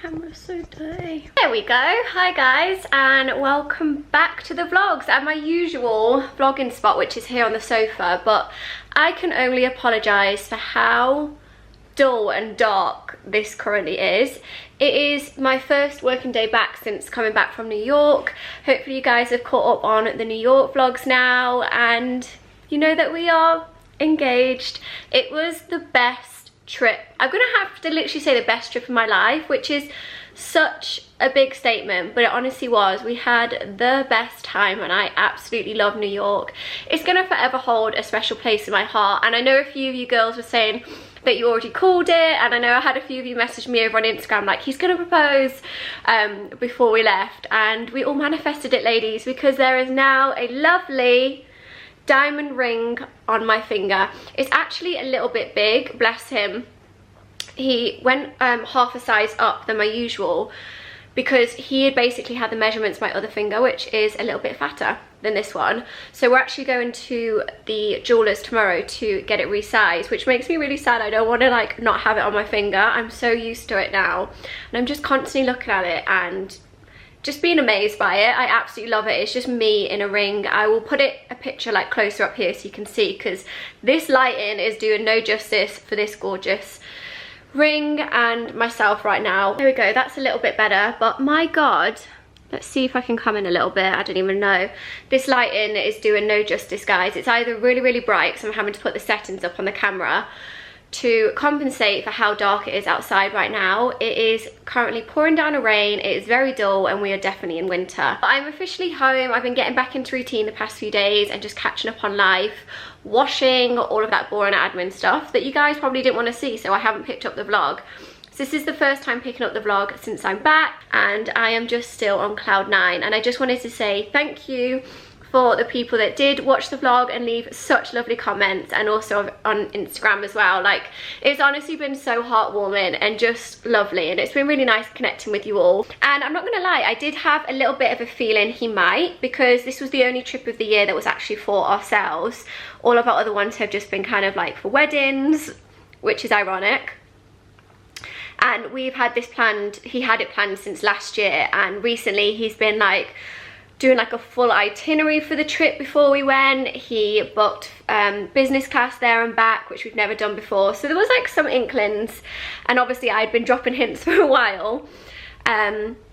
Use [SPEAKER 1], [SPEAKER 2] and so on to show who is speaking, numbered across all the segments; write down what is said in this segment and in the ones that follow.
[SPEAKER 1] Camera's so dirty. There we go. Hi guys, and welcome back to the vlogs at my usual vlogging spot, which is here on the sofa. But I can only apologise for how dull and dark this currently is. It is my first working day back since coming back from New York. Hopefully you guys have caught up on the New York vlogs now, and you know that we are engaged. It was the best trip. I'm gonna have to literally say the best trip of my life, which is such a big statement, but it honestly was. We had the best time and I absolutely love New York. It's gonna forever hold a special place in my heart, and I know a few of you girls were saying that you already called it, and I know I had a few of you message me over on Instagram like, he's gonna propose before we left, and we all manifested it, ladies, because there is now a lovely diamond ring on my finger. It's actually a little bit big, bless him. He went half a size up than my usual because he had basically had the measurements of my other finger, which is a little bit fatter than this one. So we're actually going to the jeweller's tomorrow to get it resized, which makes me really sad. I don't want to like not have it on my finger. I'm so used to it now, and I'm just constantly looking at it and just being amazed by it. I absolutely love it. It's just me in a ring. I will put a picture like closer up here so you can see, because this lighting is doing no justice for this gorgeous ring and myself right now. There we go, that's a little bit better, but my god, let's see if I can come in a little bit. I don't even know. This lighting is doing no justice, guys. It's either really bright because I'm having to put the settings up on the camera to compensate for how dark it is outside right now. It is currently pouring down a rain. It is very dull and we are definitely in winter. But I'm officially home. I've been getting back into routine the past few days and just catching up on life, washing, all of that boring admin stuff that you guys probably didn't want to see, so I haven't picked up the vlog. So this is the first time picking up the vlog since I'm back, and I am just still on cloud 9. And I just wanted to say thank you for the people that did watch the vlog and leave such lovely comments, and also on Instagram as well. Like, it's honestly been so heartwarming and just lovely, and it's been really nice connecting with you all. And I'm not gonna lie, I did have a little bit of a feeling he might, because this was the only trip of the year that was actually for ourselves. All of our other ones have just been kind of like for weddings, which is ironic. And we've had this planned, he had it planned since last year, and recently he's been like doing like a full itinerary for the trip before we went. He booked business class there and back, which we've never done before. So there was like some inklings, and obviously I'd been dropping hints for a while.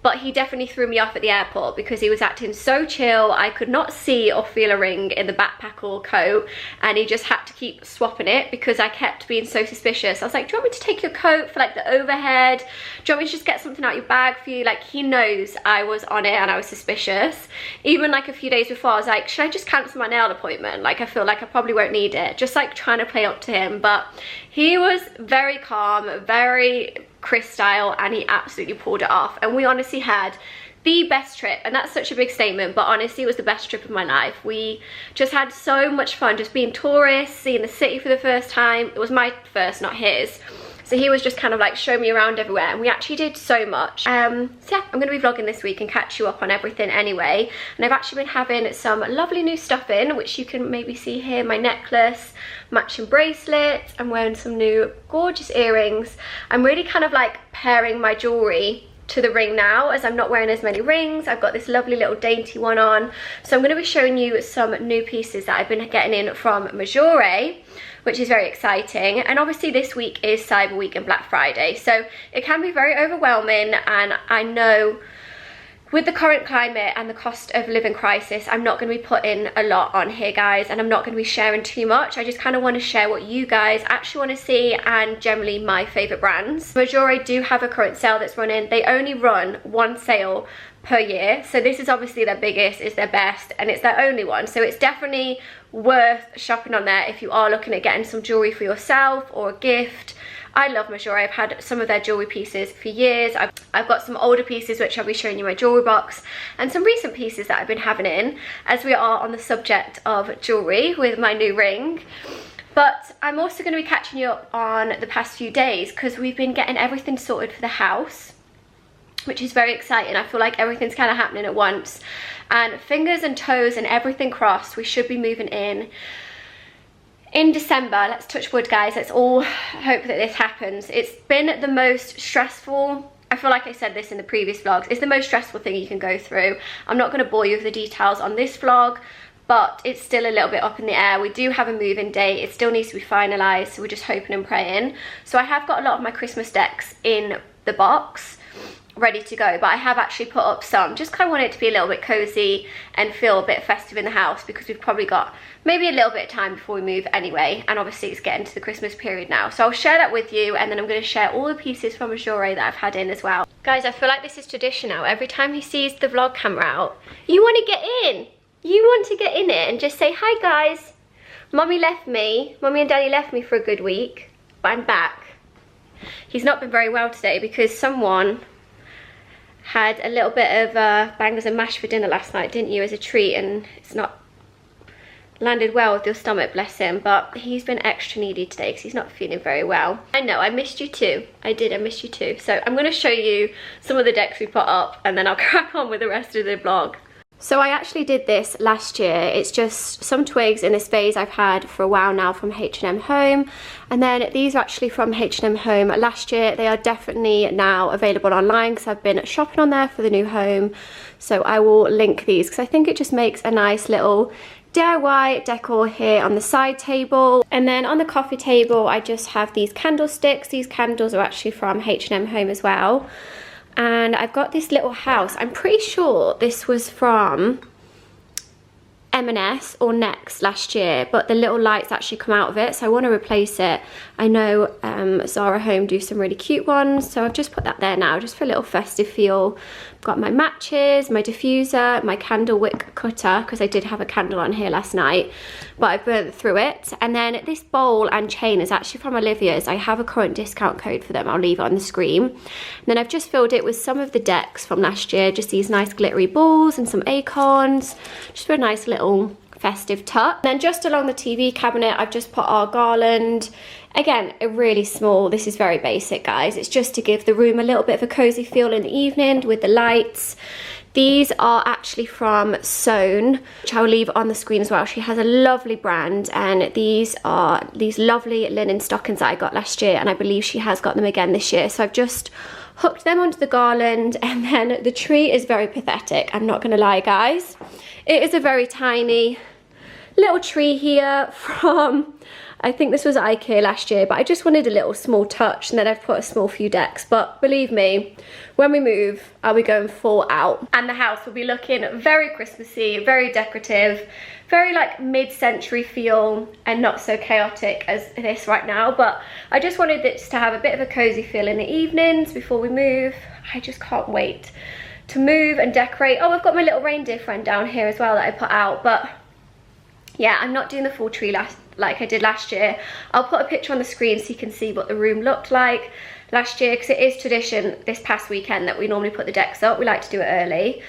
[SPEAKER 1] But he definitely threw me off at the airport because he was acting so chill. I could not see or feel a ring in the backpack or coat, and he just had to keep swapping it because I kept being so suspicious. I was like, do you want me to take your coat for like the overhead? Do you want me to just get something out your bag for you? Like, he knows I was on it and I was suspicious. Even like a few days before, I was like, should I just cancel my nail appointment? Like, I feel like I probably won't need it. Just like trying to play up to him. But he was very calm, very Chris style, and he absolutely pulled it off. And we honestly had the best trip, and that's such a big statement, but honestly it was the best trip of my life. We just had so much fun just being tourists, seeing the city for the first time. It was my first, not his, so he was just kind of like showing me around everywhere, and we actually did so much. So yeah, I'm going to be vlogging this week and catch you up on everything anyway. And I've actually been having some lovely new stuff in, which you can maybe see here. My necklace, matching bracelet. I'm wearing some new gorgeous earrings. I'm really kind of like pairing my jewellery to the ring now, as I'm not wearing as many rings. I've got this lovely little dainty one on. So I'm going to be showing you some new pieces that I've been getting in from Mejuri, which is very exciting. And obviously this week is Cyber Week and Black Friday, so it can be very overwhelming, and I know with the current climate and the cost of living crisis, I'm not going to be putting a lot on here, guys, and I'm not going to be sharing too much. I just kind of want to share what you guys actually want to see, and generally my favourite brands. Mejuri do have a current sale that's running. They only run one sale per year, so this is obviously their biggest, it's their best, and it's their only one. So it's definitely worth shopping on there if you are looking at getting some jewellery for yourself or a gift. I love Mejuri. I've had some of their jewellery pieces for years. I've got some older pieces which I'll be showing you in my jewellery box, and some recent pieces that I've been having in, as we are on the subject of jewellery with my new ring. But I'm also going to be catching you up on the past few days, because we've been getting everything sorted for the house, which is very exciting. I feel like everything's kind of happening at once, and fingers and toes and everything crossed, we should be moving in December. Let's touch wood, guys. Let's all hope that this happens. It's been the most stressful I feel like I said this in the previous vlogs, it's the most stressful thing you can go through. I'm not going to bore you with the details on this vlog, but it's still a little bit up in the air. We do have a move-in date. It still needs to be finalised, so we're just hoping and praying. So I have got a lot of my Christmas decks in the box, ready to go, but I have actually put up some, just kind of want it to be a little bit cozy and feel a bit festive in the house, because we've probably got maybe a little bit of time before we move anyway, and obviously it's getting to the Christmas period now. So I'll share that with you, and then I'm going to share all the pieces from Mejuri that I've had in as well. Guys, I feel like this is tradition now. Every time he sees the vlog camera out, you want to get in. You want to get in it and just say, hi guys, Mummy and Daddy left me for a good week, but I'm back. He's not been very well today because someone had a little bit of bangers and mash for dinner last night, didn't you, as a treat, and it's not landed well with your stomach, bless him. But he's been extra needy today because he's not feeling very well. I know, I missed you too. I missed you too. So I'm going to show you some of the decks we put up, and then I'll crack on with the rest of the vlog. So I actually did this last year. It's just some twigs in this vase I've had for a while now from H&M Home. And then these are actually from H&M Home last year. They are definitely now available online because I've been shopping on there for the new home. So I will link these because I think it just makes a nice little DIY decor here on the side table. And then on the coffee table, I just have these candlesticks. These candles are actually from H&M Home as well. And I've got this little house. I'm pretty sure this was from M&S or Next last year, but the little lights actually come out of it, so I want to replace it. I know Zara Home do some really cute ones, so I've just put that there now, just for a little festive feel. I've got my matches, my diffuser, my candle wick cutter, because I did have a candle on here last night, but I burnt through it. And then this bowl and chain is actually from Olivia's. I have a current discount code for them, I'll leave it on the screen. And then I've just filled it with some of the decks from last year, just these nice glittery balls and some acorns, just for a nice little festive touch. And then just along the TV cabinet, I've just put our garland. Again, a really small, this is very basic, guys. It's just to give the room a little bit of a cozy feel in the evening with the lights. These are actually from Sewn, which I'll leave on the screen as well. She has a lovely brand, and these are these lovely linen stockings that I got last year, and I believe she has got them again this year. So I've just hooked them onto the garland, and then the tree is very pathetic. I'm not gonna lie, guys. It is a very tiny little tree here from, I think this was IKEA last year, but I just wanted a little small touch, and then I've put a small few decks. But believe me, when we move, I'll be going full out, and the house will be looking very Christmassy, very decorative, very like mid-century feel, and not so chaotic as this right now. But I just wanted this to have a bit of a cozy feel in the evenings before we move. I just can't wait to move and decorate. Oh, I've got my little reindeer friend down here as well that I put out, but yeah, I'm not doing the full tree like I did last year. I'll put a picture on the screen so you can see what the room looked like last year, because it is tradition this past weekend that we normally put the decks up. We like to do it early.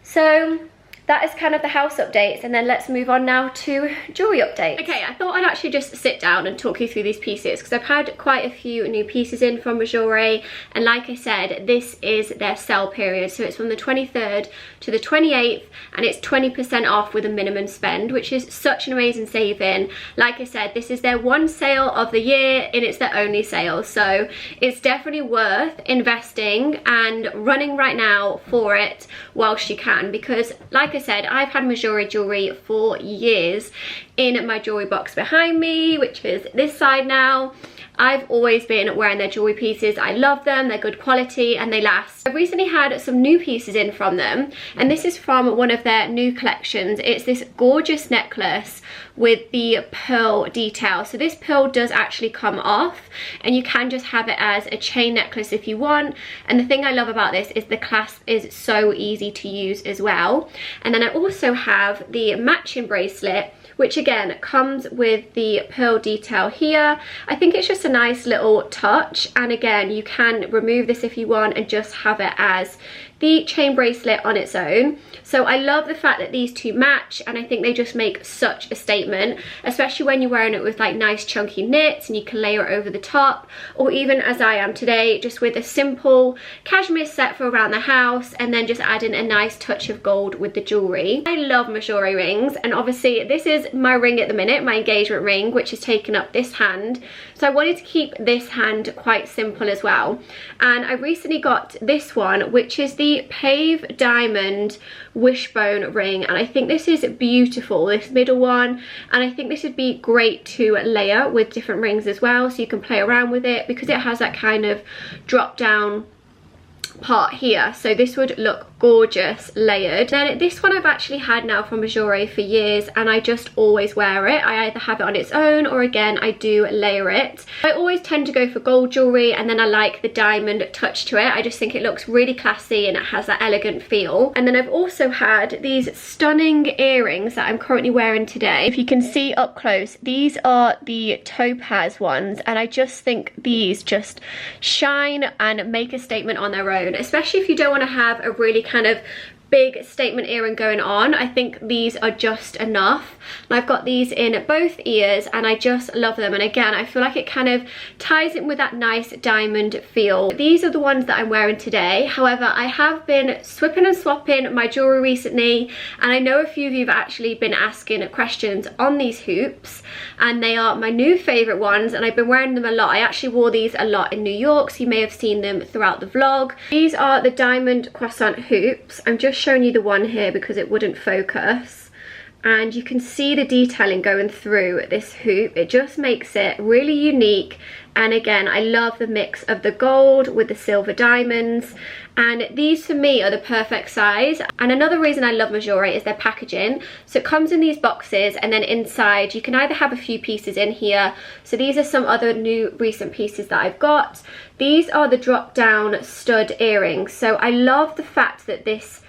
[SPEAKER 1] So that is kind of the house updates, and then let's move on now to jewelry updates. Okay, I thought I'd actually just sit down and talk you through these pieces, because I've had quite a few new pieces in from Mejuri, and like I said, this is their sale period, so it's from the 23rd to the 28th, and it's 20% off with a minimum spend, which is such an amazing saving. Like I said, this is their one sale of the year, and it's their only sale, so it's definitely worth investing and running right now for it whilst you can, because like I said, I've had Mejuri jewellery for years in my jewellery box behind me, which is this side now. I've always been wearing their jewellery pieces. I love them, they're good quality and they last. I've recently had some new pieces in from them, and this is from one of their new collections. It's this gorgeous necklace with the pearl detail. So this pearl does actually come off, and you can just have it as a chain necklace if you want. And the thing I love about this is the clasp is so easy to use as well. And then I also have the matching bracelet, which again comes with the pearl detail here. I think it's just a nice little touch, and again you can remove this if you want and just have it as the chain bracelet on its own. So I love the fact that these two match, and I think they just make such a statement, especially when you're wearing it with like nice chunky knits and you can layer it over the top, or even as I am today, just with a simple cashmere set for around the house, and then just adding a nice touch of gold with the jewellery. I love Mejuri rings, and obviously this is my ring at the minute, my engagement ring, which has taken up this hand. So I wanted wanted to keep this hand quite simple as well, and I recently got this one, which is the Pave Diamond Wishbone ring, and I think this is beautiful, this middle one, and I think this would be great to layer with different rings as well, so you can play around with it because it has that kind of drop down part here, so this would look gorgeous layered. Then this one I've actually had now from Mejuri for years, and I just always wear it. I either have it on its own, or again I do layer it. I always tend to go for gold jewellery, and then I like the diamond touch to it. I just think it looks really classy and it has that elegant feel. And then I've also had these stunning earrings that I'm currently wearing today. If you can see up close, these are the topaz ones, and I just think these just shine and make a statement on their own, especially if you don't want to have a really kind of big statement earring going on. I think these are just enough. And I've got these in both ears and I just love them, and again I feel like it kind of ties in with that nice diamond feel. These are the ones that I'm wearing today. However, I have been swapping and swapping my jewellery recently, and I know a few of you have actually been asking questions on these hoops, and they are my new favourite ones, and I've been wearing them a lot. I actually wore these a lot in New York, so you may have seen them throughout the vlog. These are the diamond croissant hoops. I'm just showing you the one here because it wouldn't focus, and you can see the detailing going through this hoop. It just makes it really unique, and again I love the mix of the gold with the silver diamonds, and these for me are the perfect size. And another reason I love Mejuri is their packaging. So it comes in these boxes, and then inside you can either have a few pieces in here. So these are some other new recent pieces that I've got. These are the drop down stud earrings, so I love the fact that this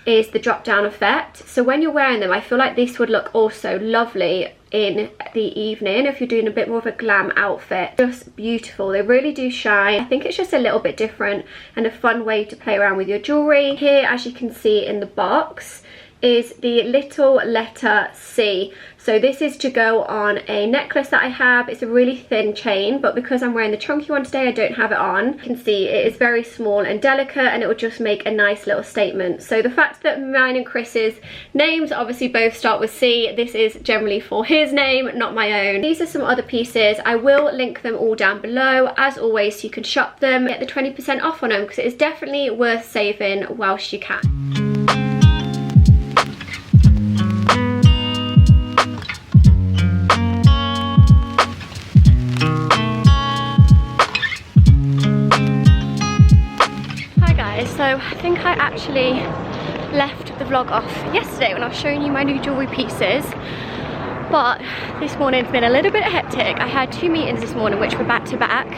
[SPEAKER 1] is the drop down effect. So when you're wearing them, I feel like this would look also lovely in the evening if you're doing a bit more of a glam outfit. Just beautiful, they really do shine. I think it's just a little bit different and a fun way to play around with your jewellery. Here, as you can see in the box, is the little letter C. So this is to go on a necklace that I have. It's a really thin chain, but because I'm wearing the chunky one today, I don't have it on. You can see it is very small and delicate, and it will just make a nice little statement. So the fact that mine and Chris's names obviously both start with C, this is generally for his name, not my own. These are some other pieces. I will link them all down below, as always, so you can shop them, get the 20% off on them, because it is definitely worth saving whilst you can. So I think I actually left the vlog off yesterday when I was showing you my new jewellery pieces, but this morning's been a little bit hectic. I had 2 meetings this morning which were back to back,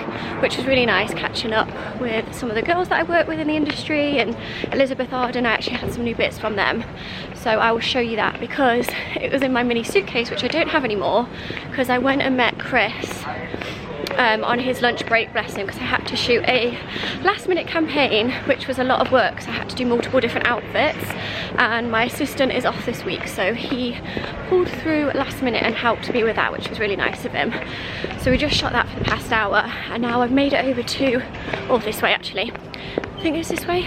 [SPEAKER 1] which was really nice, catching up with some of the girls that I work with in the industry, and Elizabeth Arden, I actually had some new bits from them. So I will show you that because it was in my mini suitcase, which I don't have anymore because I went and met Chris on his lunch break, bless him, because I had to shoot a last minute campaign, which was a lot of work, so I had to do multiple different outfits, and my assistant is off this week, so he pulled through last minute and helped me with that, which was really nice of him. So we just shot that for the past hour, and now I've made it over to, or this way actually, I think it's this way,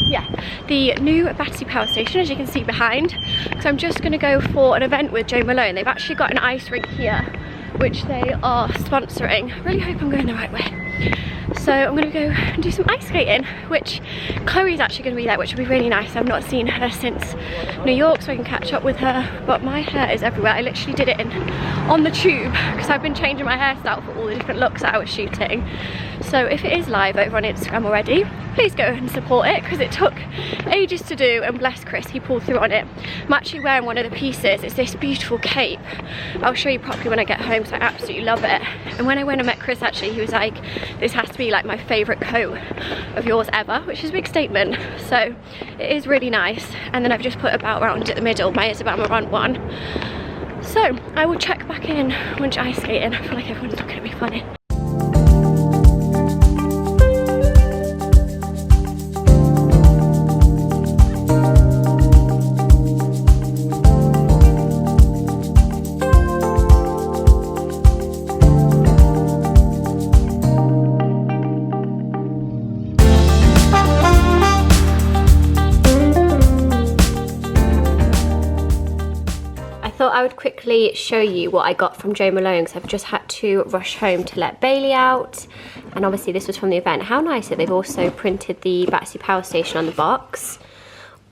[SPEAKER 1] yeah, the new Battersea Power Station, as you can see behind. So I'm just going to go for an event with Jo Malone. They've actually got an ice rink here which they are sponsoring. I really hope I'm going the right way. So I'm going to go and do some ice skating, which Chloe's actually going to be there, which will be really nice. I've not seen her since New York, so I can catch up with her, but my hair is everywhere. I literally did it on the tube because I've been changing my hairstyle for all the different looks that I was shooting. So if it is live over on Instagram already, please go and support it because it took ages to do, and bless Chris, he pulled through on it. I'm actually wearing one of the pieces. It's this beautiful cape. I'll show you properly when I get home because I absolutely love it. And when I went and met Chris, actually, he was like, this has to be like my favourite coat of yours ever, which is a big statement. So it is really nice. And then I've just put a belt around at the middle, my Isabella Marant one. So I will check back in once ice skating. I feel like everyone's looking at me funny. I would quickly show you what I got from Jo Malone, because I've just had to rush home to let Bailey out. And obviously this was from the event. How nice that they've also printed the Battersea Power Station on the box.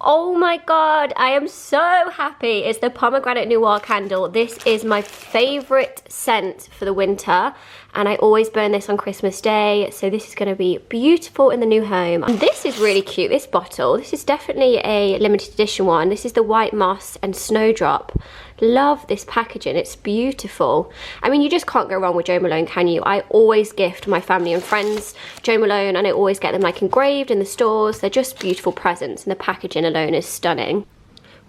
[SPEAKER 1] Oh my god, I am so happy. It's the pomegranate noir candle. This is my favourite scent for the winter, and I always burn this on Christmas Day, so this is going to be beautiful in the new home. And this is really cute, this bottle. This is definitely a limited edition one. This is the White Moss and Snowdrop. Love this packaging, it's beautiful. I mean, you just can't go wrong with Jo Malone, can you? I always gift my family and friends Jo Malone, and I always get them like engraved in the stores. They're just beautiful presents, and the packaging alone is stunning.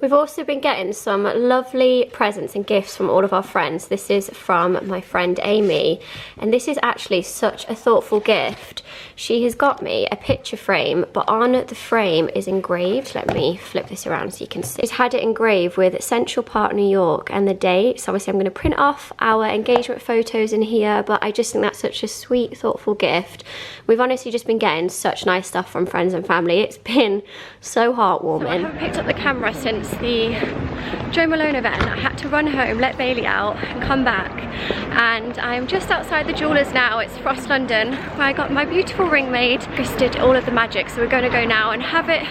[SPEAKER 1] We've also been getting some lovely presents and gifts from all of our friends. This is from my friend Amy, and this is actually such a thoughtful gift. She has got me a picture frame, but on the frame is engraved, let me flip this around so you can see. She's had it engraved with Central Park, New York, and the date. So obviously I'm going to print off our engagement photos in here, but I just think that's such a sweet, thoughtful gift. We've honestly just been getting such nice stuff from friends and family. It's been so heartwarming. So I haven't picked up the camera since the Jo Malone event. I had to run home, let Bailey out, and come back, and I'm just outside the jewellers now. It's Frost London, where I got my beautiful ring made. Chris did all of the magic, so we're going to go now and have it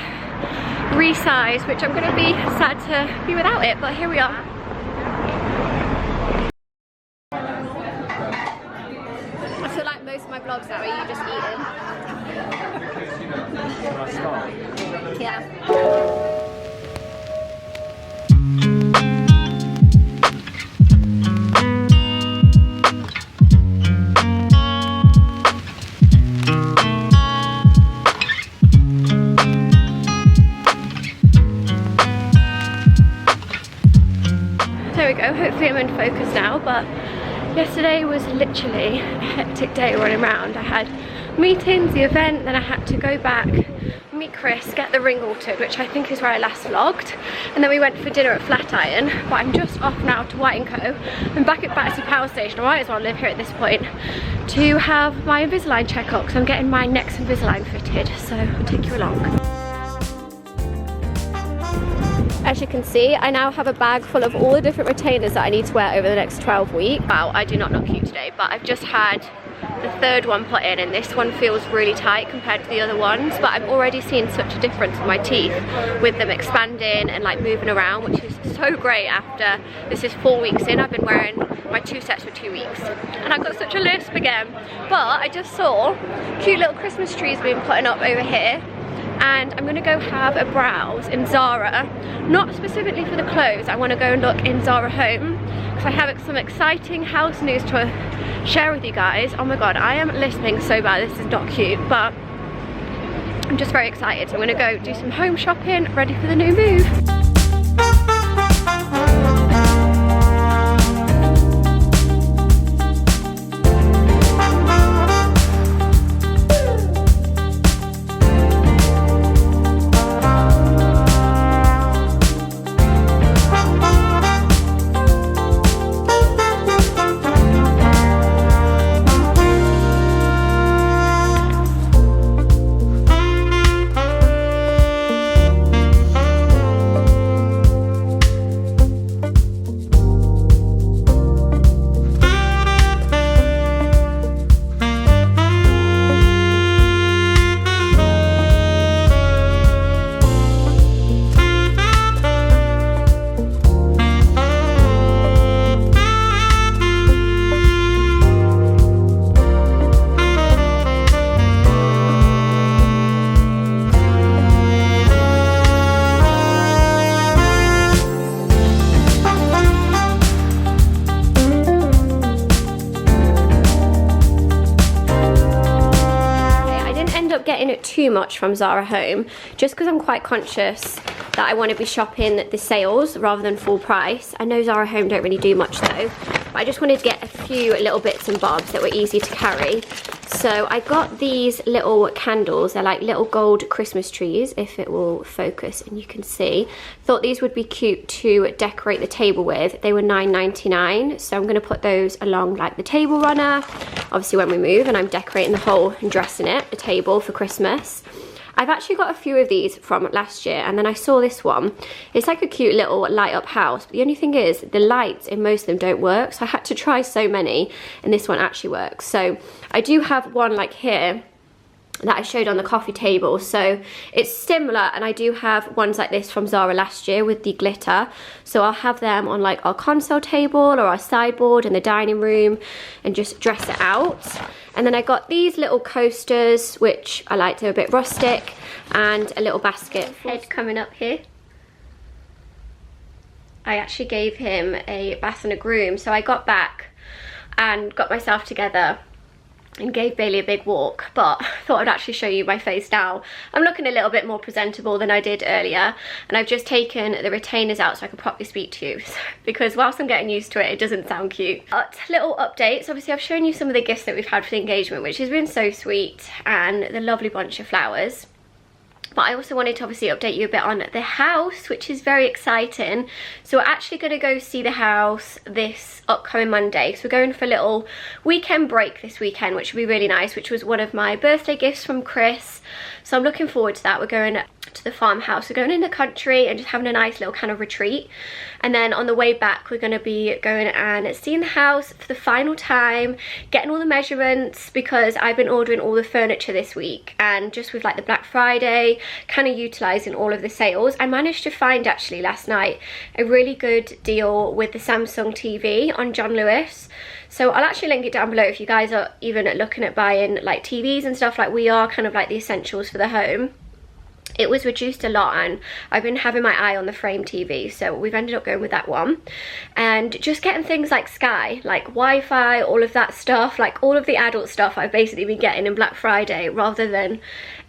[SPEAKER 1] resized, which I'm going to be sad to be without it, but here we are. I feel like most of my vlogs now are you just eating. Yeah. Hopefully I'm in focus now, but yesterday was literally a hectic day running around. I had meetings, the event, then I had to go back, meet Chris, get the ring altered, which I think is where I last vlogged, and then we went for dinner at Flatiron. But I'm just off now to White & Co. I'm back at Battersea Power Station. I might as well live here at this point, to have my Invisalign check-up, because I'm getting my next Invisalign fitted, so I'll take you along. As you can see, I now have a bag full of all the different retainers that I need to wear over the next 12 weeks. Wow, I do not look cute today, but I've just had the third one put in, and this one feels really tight compared to the other ones, but I'm already seeing such a difference in my teeth with them expanding and like moving around, which is so great after this is 4 weeks in. I've been wearing my 2 sets for 2 weeks, and I've got such a lisp again. But I just saw cute little Christmas trees being put up over here, and I'm gonna go have a browse in Zara, not specifically for the clothes. I want to go and look in Zara Home, because I have some exciting house news to share with you guys. Oh my god, I am lisping so bad, this is not cute, but I'm just very excited. So I'm gonna go do some home shopping, ready for the new move. Getting it too much from Zara Home, just because I'm quite conscious that I want to be shopping the sales rather than full price. I know Zara Home don't really do much though, but I just wanted to get a few little bits and bobs that were easy to carry. So I got these little candles. They're like little gold Christmas trees, if it will focus and you can see. Thought these would be cute to decorate the table with. They were $9.99, so I'm going to put those along like the table runner, obviously when we move and I'm decorating the whole and dressing it, the table for Christmas. I've actually got a few of these from last year, and then I saw this one. It's like a cute little light up house, but the only thing is the lights in most of them don't work, so I had to try so many, and this one actually works. So I do have one like here that I showed on the coffee table, so it's similar, and I do have ones like this from Zara last year with the glitter, so I'll have them on like our console table or our sideboard in the dining room and just dress it out. And then I got these little coasters, which I like, they're a bit rustic, and a little basket. Head coming up here. I actually gave him a bath and a groom, so I got back and got myself together and gave Bailey a big walk, but I thought I'd actually show you my face now. I'm looking a little bit more presentable than I did earlier, and I've just taken the retainers out so I can properly speak to you, because whilst I'm getting used to it, it doesn't sound cute. But little updates, obviously I've shown you some of the gifts that we've had for the engagement, which has been so sweet, and the lovely bunch of flowers. But I also wanted to obviously update you a bit on the house, which is very exciting. So we're actually going to go see the house this upcoming Monday. So we're going for a little weekend break this weekend, which will be really nice, which was one of my birthday gifts from Chris. So I'm looking forward to that. We're going to the farmhouse. We're going in the country and just having a nice little kind of retreat. And then on the way back, we're going to be going and seeing the house for the final time, getting all the measurements, because I've been ordering all the furniture this week, and just with like the Black Friday, kind of utilising all of the sales, I managed to find actually last night a really good deal with the Samsung TV on John Lewis. So I'll actually link it down below if you guys are even looking at buying like TVs and stuff like we are, kind of like the essentials for the home. It was reduced a lot, and I've been having my eye on the frame TV, so we've ended up going with that one. And just getting things like Sky, like Wi-Fi, all of that stuff, like all of the adult stuff I've basically been getting in Black Friday rather than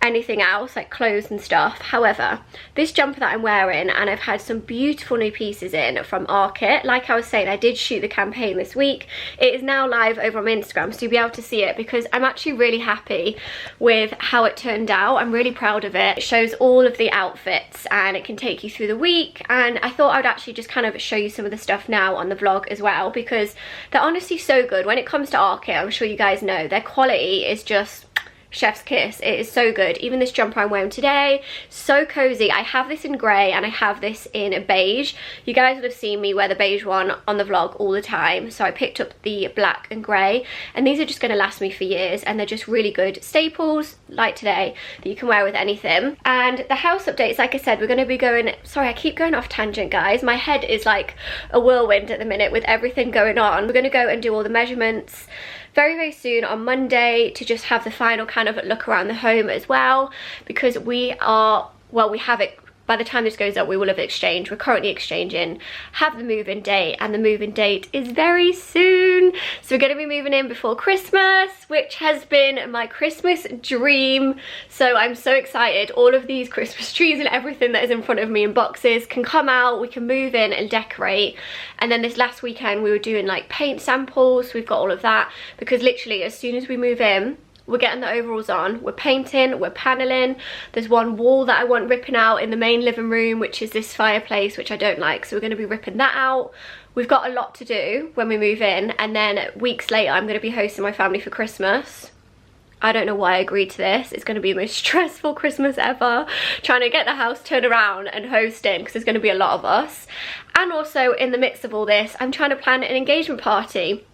[SPEAKER 1] anything else like clothes and stuff. However, this jumper that I'm wearing, and I've had some beautiful new pieces in from Arket. Like I was saying, I did shoot the campaign this week. It is now live over on my Instagram, so you'll be able to see it, because I'm actually really happy with how it turned out. I'm really proud of it. It shows all of the outfits and it can take you through the week, and I thought I would actually just kind of show you some of the stuff now on the vlog as well, because they're honestly so good. When it comes to Arket, I'm sure you guys know, their quality is just chef's kiss. It is so good. Even this jumper I'm wearing today, so cozy. I have this in grey and I have this in beige. You guys would have seen me wear the beige one on the vlog all the time, so I picked up the black and grey, and these are just going to last me for years, and they're just really good staples like today that you can wear with anything. And the house updates, like I said, we're going to be going, sorry I keep going off tangent guys, my head is like a whirlwind at the minute with everything going on. We're going to go and do all the measurements very soon on Monday to just have the final kind of look around the home as well, because we are, well, we have it, by the time this goes up we will have exchanged. We're currently exchanging, have the move-in date, and the move-in date is very soon. So we're going to be moving in before Christmas, which has been my Christmas dream. So I'm so excited. All of these Christmas trees and everything that is in front of me in boxes can come out, we can move in and decorate. And then this last weekend we were doing like paint samples, we've got all of that, because literally as soon as we move in, we're getting the overalls on, we're painting, we're paneling. There's one wall that I want ripping out in the main living room, which is this fireplace, which I don't like, so we're going to be ripping that out. We've got a lot to do when we move in, and then weeks later I'm going to be hosting my family for Christmas. I don't know why I agreed to this. It's going to be the most stressful Christmas ever, trying to get the house turned around and hosting, because there's going to be a lot of us. And also in the midst of all this, I'm trying to plan an engagement party,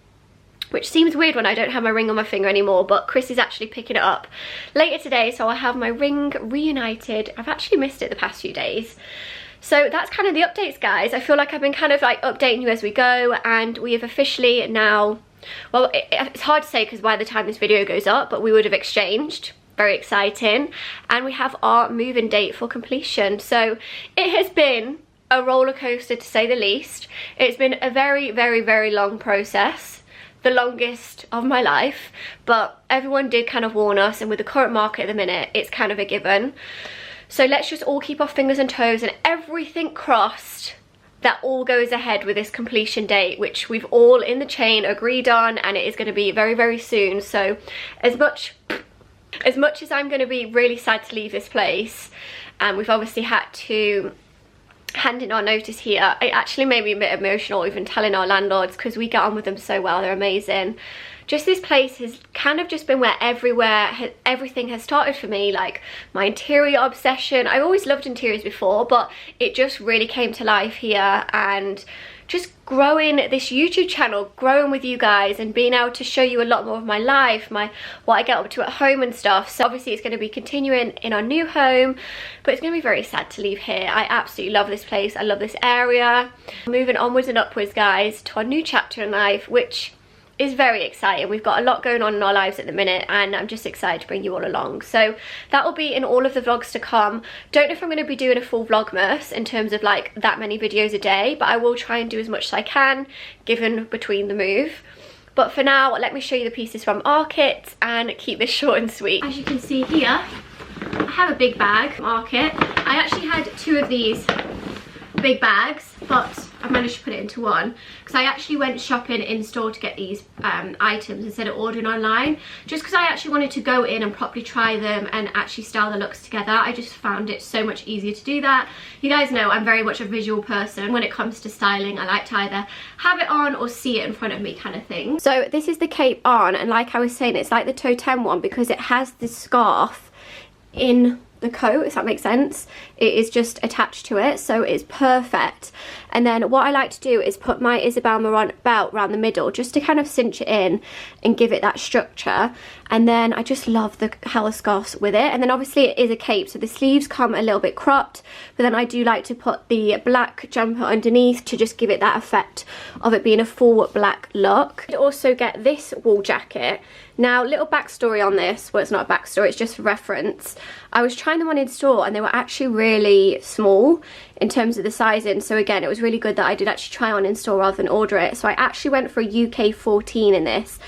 [SPEAKER 1] which seems weird when I don't have my ring on my finger anymore, but Chris is actually picking it up later today, so I'll have my ring reunited. I've actually missed it the past few days. So that's kind of the updates, guys. I feel like I've been kind of like updating you as we go, and we have officially now, well, it's hard to say because by the time this video goes up, but we would have exchanged. Very exciting. And we have our move-in date for completion. So it has been a roller coaster to say the least. It's been a very long process. The longest of my life, but everyone did kind of warn us, and with the current market at the minute, it's kind of a given. So let's just all keep our fingers and toes and everything crossed that all goes ahead with this completion date, which we've all in the chain agreed on, and it is going to be very soon. So as much as I'm going to be really sad to leave this place, and we've obviously had to hand in our notice here, it actually made me a bit emotional even telling our landlords, because we get on with them so well, they're amazing. just this place has kind of just been where everything has started for me, like my interior obsession. I've always loved interiors before, but it just really came to life here, and just growing this YouTube channel, growing with you guys and being able to show you a lot more of my life, what I get up to at home and stuff. So obviously it's going to be continuing in our new home, but it's going to be very sad to leave here. I absolutely love this place. I love this area. Moving onwards and upwards, guys, to our new chapter in life, which is very exciting. We've got a lot going on in our lives at the minute, and I'm just excited to bring you all along. So that will be in all of the vlogs to come. Don't know if I'm going to be doing a full vlogmas in terms of like that many videos a day, but I will try and do as much as I can given between the move. But for now, let me show you the pieces from Arket and keep this short and sweet. As you can see here, I have a big bag from Arket. I actually had 2 of these big bags, but I managed to put it into one because I actually went shopping in store to get these items instead of ordering online, just because I actually wanted to go in and properly try them and actually style the looks together. I just found it so much easier to do that. You guys know I'm very much a visual person when it comes to styling. I like to either have it on or see it in front of me kind of thing. So this is the cape on, and like I was saying, it's like the totem one because it has this scarf in the coat, if that makes sense. It is just attached to it, so it's perfect. And then what I like to do is put my Isabel Marant belt around the middle just to kind of cinch it in and give it that structure. And then I just love the color scarves with it. And then obviously it is a cape, so the sleeves come a little bit cropped, but then I do like to put the black jumper underneath to just give it that effect of it being a full black look. You also get this wool jacket. Now, little backstory on this, well, it's not a backstory, it's just for reference. I was trying them on in store and they were actually really small in terms of the sizing. So again, it was really good that I did actually try on in store rather than order it. So I actually went for a UK 14 in this,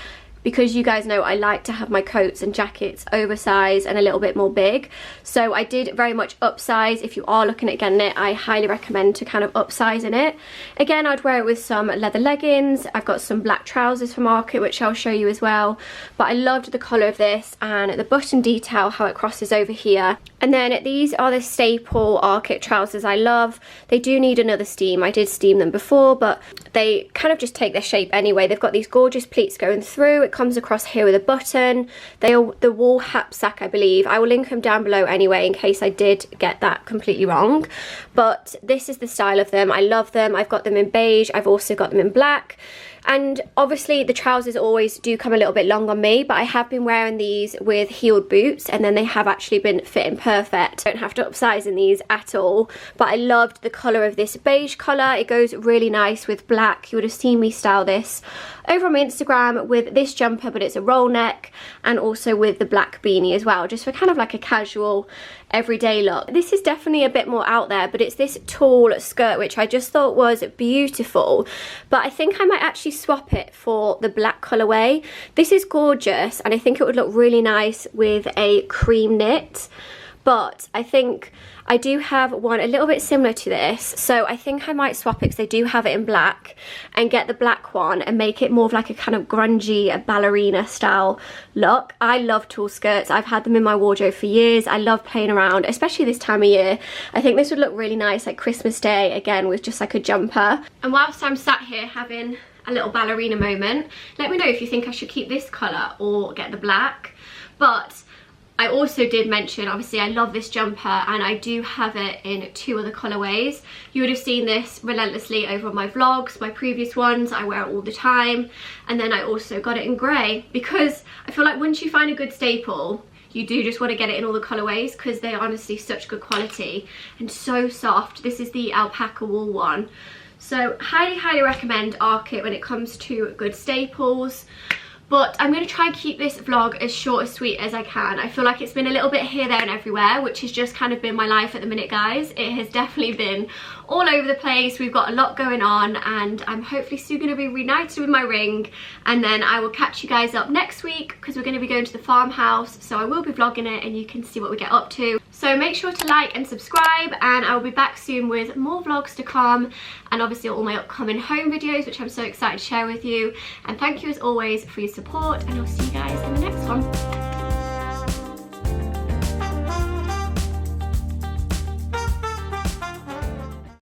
[SPEAKER 1] because you guys know I like to have my coats and jackets oversized and a little bit more big. So I did very much upsize. If you are looking at getting it, I highly recommend to kind of upsize in it. Again, I'd wear it with some leather leggings. I've got some black trousers from Arket, which I'll show you as well. But I loved the colour of this and the button detail, how it crosses over here. And then these are the staple Arket trousers I love. They do need another steam. I did steam them before, but they kind of just take their shape anyway. They've got these gorgeous pleats going through. It comes across here with a button. They are the wool hapsack, I believe. I will link them down below anyway in case I did get that completely wrong. But this is the style of them. I love them. I've got them in beige. I've also got them in black. And obviously the trousers always do come a little bit long on me, but I have been wearing these with heeled boots and then they have actually been fitting perfect. I don't have to upsize in these at all, but I loved the colour of this beige colour. It goes really nice with black. You would have seen me style this over on my Instagram with this jumper, but it's a roll neck, and also with the black beanie as well, just for kind of like a casual everyday look. This is definitely a bit more out there, but it's this tall skirt which I just thought was beautiful, but I think I might actually swap it for the black colourway. This is gorgeous and I think it would look really nice with a cream knit, but I think I do have one a little bit similar to this, so I think I might swap it because they do have it in black, and get the black one and make it more of like a kind of grungy ballerina style look. I love tall skirts. I've had them in my wardrobe for years. I love playing around, especially this time of year. I think this would look really nice like Christmas Day, again with just like a jumper. And whilst I'm sat here having a little ballerina moment, let me know if you think I should keep this colour or get the black. But I also did mention, obviously I love this jumper and I do have it in 2 other colourways. You would have seen this relentlessly over on my vlogs, my previous ones. I wear it all the time. And then I also got it in grey, because I feel like once you find a good staple, you do just want to get it in all the colourways because they're honestly such good quality and so soft. This is the alpaca wool one. So highly recommend Arket when it comes to good staples. But I'm going to try and keep this vlog as short and sweet as I can. I feel like it's been a little bit here, there and everywhere, which has just kind of been my life at the minute, guys. It has definitely been all over the place. We've got a lot going on and I'm hopefully soon going to be reunited with my ring. And then I will catch you guys up next week because we're going to be going to the farmhouse. So I will be vlogging it and you can see what we get up to. So make sure to like and subscribe, and I will be back soon with more vlogs to come, and obviously all my upcoming home videos, which I'm so excited to share with you. And thank you as always for your support, and I'll see you guys in the next one.